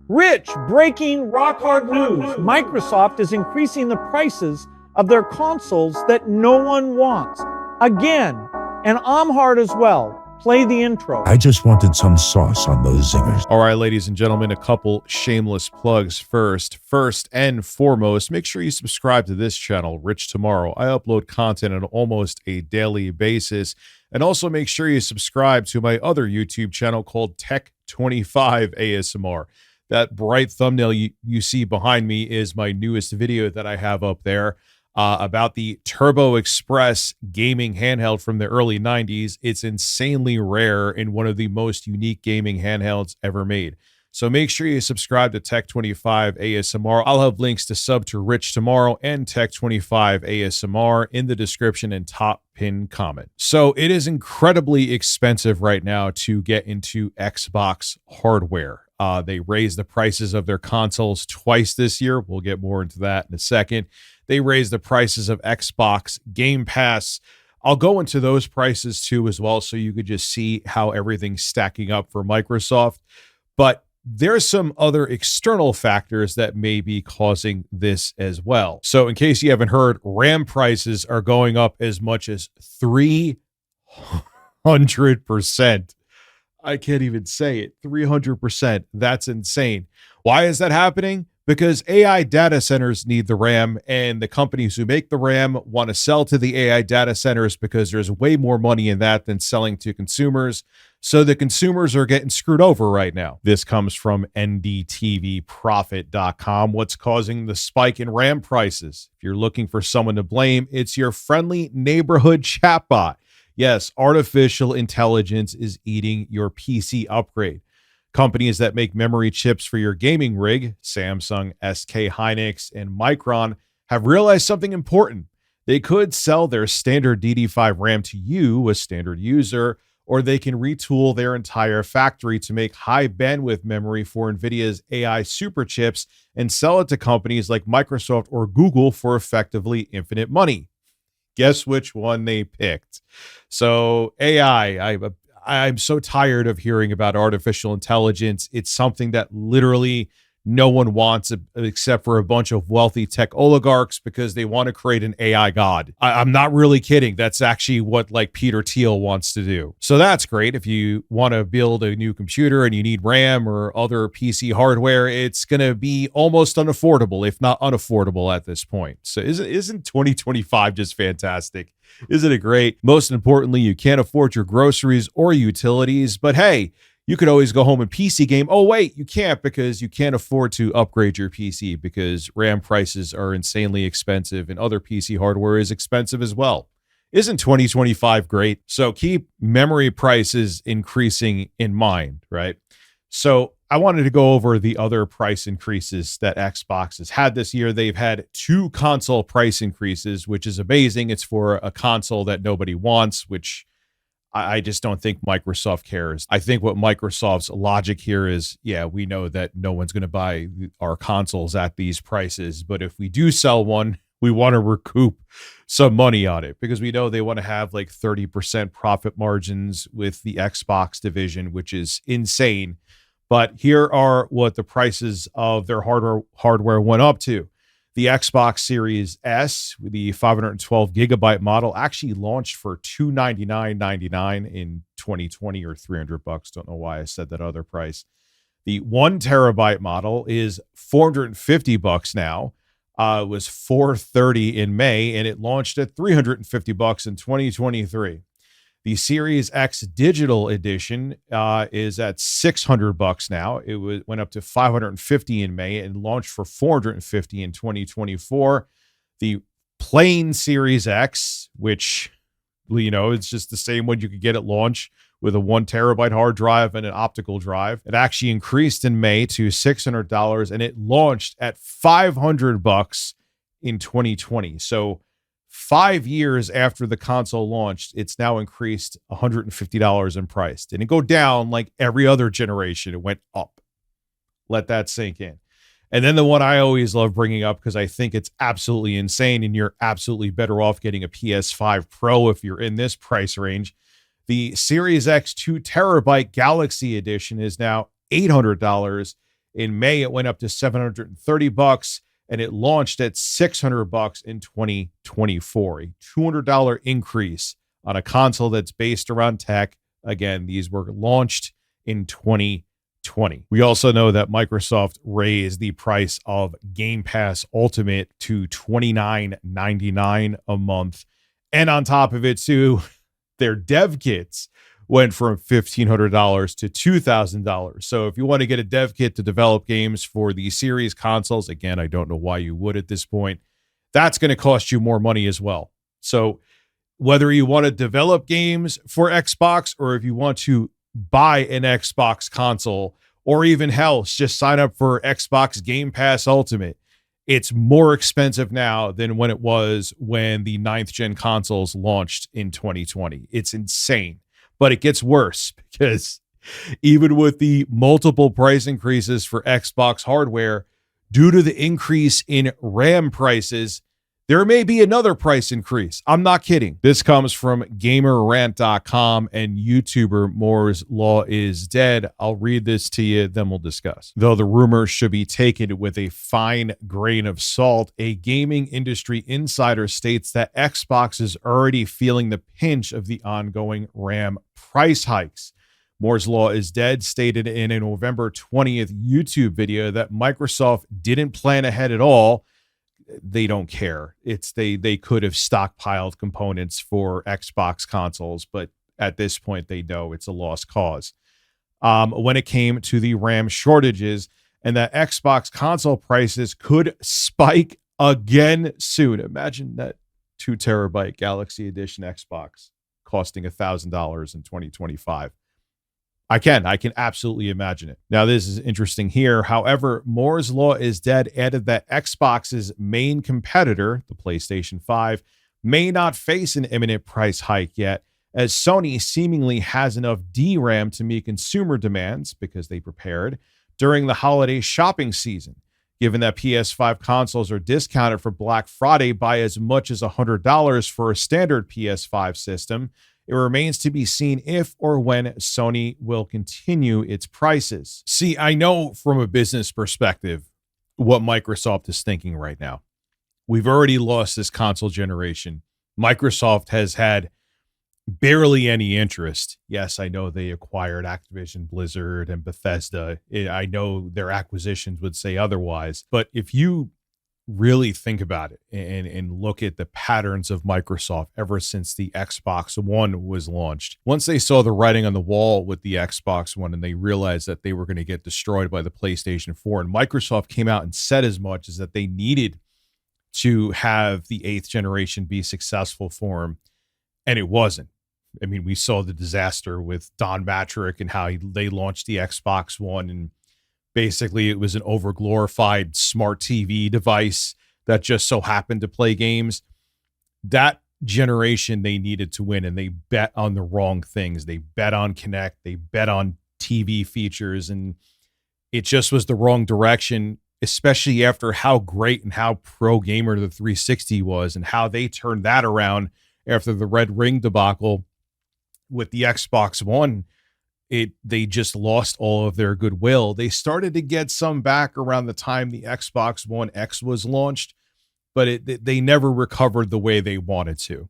Rich, breaking rock hard news. Microsoft is increasing the prices of their consoles that no one wants. Again, and I'm hard as well. Play the intro. I just wanted some sauce on those zingers. All right, ladies and gentlemen, a couple shameless plugs first. First and foremost, make sure you subscribe to this channel, Rich Tomorrow. I upload content on almost a daily basis. And also make sure you subscribe to my other YouTube channel called Tech25 ASMR. That bright thumbnail you see behind me is my newest video that I have up there about the Turbo Express gaming handheld from the early 90s. It's insanely rare and one of the most unique gaming handhelds ever made. So make sure you subscribe to Tech25 ASMR. I'll have links to sub to Rich Tomorrow and Tech25 ASMR in the description and top pinned comment. So it is incredibly expensive right now to get into Xbox hardware. They raised the prices of their consoles twice this year. We'll get more into that in a second. They raised the prices of Xbox Game Pass. I'll go into those prices too as well, so you could just see how everything's stacking up for Microsoft. But there's some other external factors that may be causing this as well. So in case you haven't heard, RAM prices are going up as much as 300%. I can't even say it. 300%. That's insane. Why is that happening? Because AI data centers need the RAM, and the companies who make the RAM want to sell to the AI data centers because there's way more money in that than selling to consumers. So the consumers are getting screwed over right now. This comes from ndtvprofit.com. What's causing the spike in RAM prices? If you're looking for someone to blame, it's your friendly neighborhood chatbot. Yes, artificial intelligence is eating your PC upgrade. Companies that make memory chips for your gaming rig, Samsung, SK Hynix, and Micron, have realized something important. They could sell their standard DD5 RAM to you, a standard user, or they can retool their entire factory to make high bandwidth memory for NVIDIA's AI super chips and sell it to companies like Microsoft or Google for effectively infinite money. Guess which one they picked? So AI, I'm so tired of hearing about artificial intelligence. It's something that literally no one wants except for a bunch of wealthy tech oligarchs because they want to create an AI god. I'm not really kidding. That's actually what like Peter Thiel wants to do. So that's great. If you want to build a new computer and you need RAM or other PC hardware, it's going to be almost unaffordable, if not unaffordable at this point. So isn't 2025 just fantastic? Isn't it great? Most importantly, you can't afford your groceries or utilities, but hey, you could always go home and PC game. Oh, wait, you can't because you can't afford to upgrade your PC because RAM prices are insanely expensive and other PC hardware is expensive as well. Isn't 2025 great? So keep memory prices increasing in mind, right? So I wanted to go over the other price increases that Xbox has had this year. They've had 2 console price increases, which is amazing. It's for a console that nobody wants, which I just don't think Microsoft cares. I think what Microsoft's logic here is, yeah, we know that no one's going to buy our consoles at these prices, but if we do sell one, we want to recoup some money on it because we know they want to have like 30% profit margins with the Xbox division, which is insane. But here are what the prices of their hardware went up to. The Xbox Series S, the 512 gigabyte model, actually launched for $299.99 in 2020 or $300. Don't know why I said that other price. The 1 terabyte model is $450 now. It was $430 in May, and it launched at $350 in 2023. The Series X Digital Edition is at $600 now. It went up to $550 in May and launched for $450 in 2024. The plain Series X, which, you know, it's just the same one you could get at launch with a 1 terabyte hard drive and an optical drive. It actually increased in May to $600 and it launched at $500 in 2020. So 5 years after the console launched, it's now increased $150 in price. Didn't go down like every other generation. It went up. Let that sink in. And then the one I always love bringing up because I think it's absolutely insane and you're absolutely better off getting a PS5 Pro if you're in this price range. The Series X 2 terabyte Galaxy Edition is now $800. In May, it went up to $730, and it launched at $600 in 2024, a $200 increase on a console that's based around tech. Again, these were launched in 2020. We also know that Microsoft raised the price of Game Pass Ultimate to $29.99 a month. And on top of it, too, their dev kits went from $1,500 to $2,000. So if you want to get a dev kit to develop games for the series consoles, again, I don't know why you would at this point, that's going to cost you more money as well. So whether you want to develop games for Xbox or if you want to buy an Xbox console, or even hell, just sign up for Xbox Game Pass Ultimate, it's more expensive now than when it was when the 9th gen consoles launched in 2020. It's insane. But it gets worse because even with the multiple price increases for Xbox hardware, due to the increase in RAM prices, there may be another price increase. I'm not kidding. This comes from GamerRant.com and YouTuber Moore's Law is Dead. I'll read this to you, then we'll discuss. Though the rumors should be taken with a fine grain of salt, a gaming industry insider states that Xbox is already feeling the pinch of the ongoing RAM price hikes. Moore's Law is Dead stated in a November 20th YouTube video that Microsoft didn't plan ahead at all. They don't care. They could have stockpiled components for Xbox consoles, but at this point they know it's a lost cause. When it came to the RAM shortages and that Xbox console prices could spike again soon. Imagine that 2 terabyte Galaxy Edition Xbox costing $1,000 in 2025. I can absolutely imagine it. Now, this is interesting here. However, Moore's Law is Dead added that Xbox's main competitor, the PlayStation 5, may not face an imminent price hike yet, as Sony seemingly has enough DRAM to meet consumer demands because they prepared during the holiday shopping season. Given that PS5 consoles are discounted for Black Friday by as much as $100 for a standard PS5 system, it remains to be seen if or when Sony will continue its prices. See, I know from a business perspective what Microsoft is thinking right now. We've already lost this console generation. Microsoft has had barely any interest. Yes, I know they acquired Activision Blizzard and Bethesda. I know their acquisitions would say otherwise. But if you really think about it and look at the patterns of Microsoft ever since the Xbox One was launched. Once they saw the writing on the wall with the Xbox One and they realized that they were going to get destroyed by the PlayStation 4, and Microsoft came out and said as much as that they needed to have the 8th generation be successful for them, and it wasn't. I mean, we saw the disaster with Don Matrick and how they launched the Xbox One, and basically, it was an overglorified smart TV device that just so happened to play games. That generation, they needed to win, and they bet on the wrong things. They bet on Kinect. They bet on TV features, and it just was the wrong direction, especially after how great and how pro gamer the 360 was and how they turned that around after the Red Ring debacle with the Xbox One. They just lost all of their goodwill. They started to get some back around the time the Xbox One X was launched, but they never recovered the way they wanted to.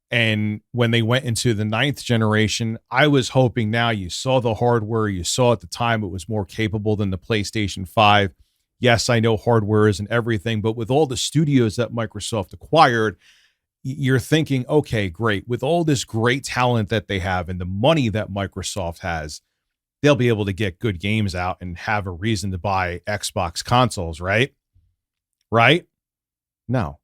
And when they went into the 9th generation, I was hoping now you saw the hardware. You saw at the time it was more capable than the PlayStation 5. Yes, I know hardware isn't everything, but with all the studios that Microsoft acquired, you're thinking, okay, great. With all this great talent that they have and the money that Microsoft has, they'll be able to get good games out and have a reason to buy Xbox consoles, right? Right? No.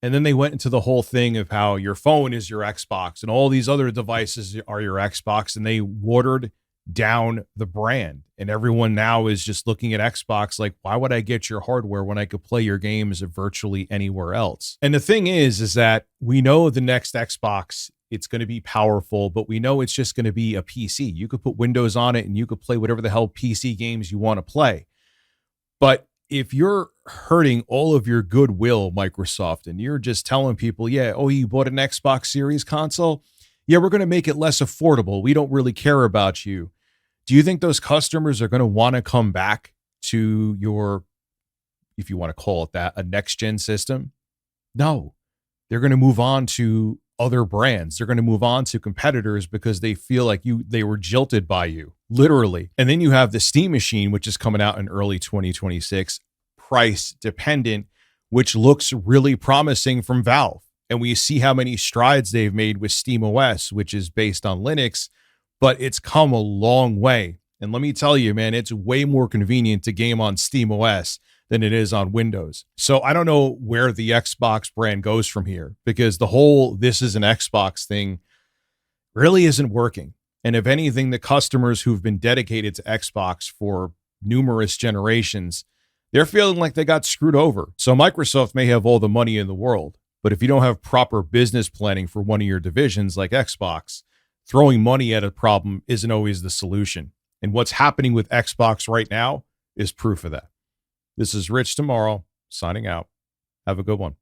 And then they went into the whole thing of how your phone is your Xbox and all these other devices are your Xbox, and they watered down the brand. And everyone now is just looking at Xbox like, why would I get your hardware when I could play your games virtually anywhere else? And the thing is that we know the next Xbox, it's going to be powerful, but we know it's just going to be a PC. You could put Windows on it and you could play whatever the hell PC games you want to play. But if you're hurting all of your goodwill, Microsoft, and you're just telling people, yeah, oh, you bought an Xbox Series console? Yeah, we're going to make it less affordable. We don't really care about you. Do you think those customers are going to want to come back to your, if you want to call it that, a next gen system? No, they're going to move on to other brands. They're going to move on to competitors because they feel like they were jilted by you, literally. And then you have the Steam Machine, which is coming out in early 2026, price dependent, which looks really promising from Valve. And we see how many strides they've made with SteamOS, which is based on Linux, but it's come a long way. And let me tell you, man, it's way more convenient to game on SteamOS than it is on Windows. So I don't know where the Xbox brand goes from here, because the whole "this is an Xbox" thing really isn't working. And if anything, the customers who've been dedicated to Xbox for numerous generations, they're feeling like they got screwed over. So Microsoft may have all the money in the world, but if you don't have proper business planning for one of your divisions like Xbox, throwing money at a problem isn't always the solution. And what's happening with Xbox right now is proof of that. This is Rich Tomorrow, signing out. Have a good one.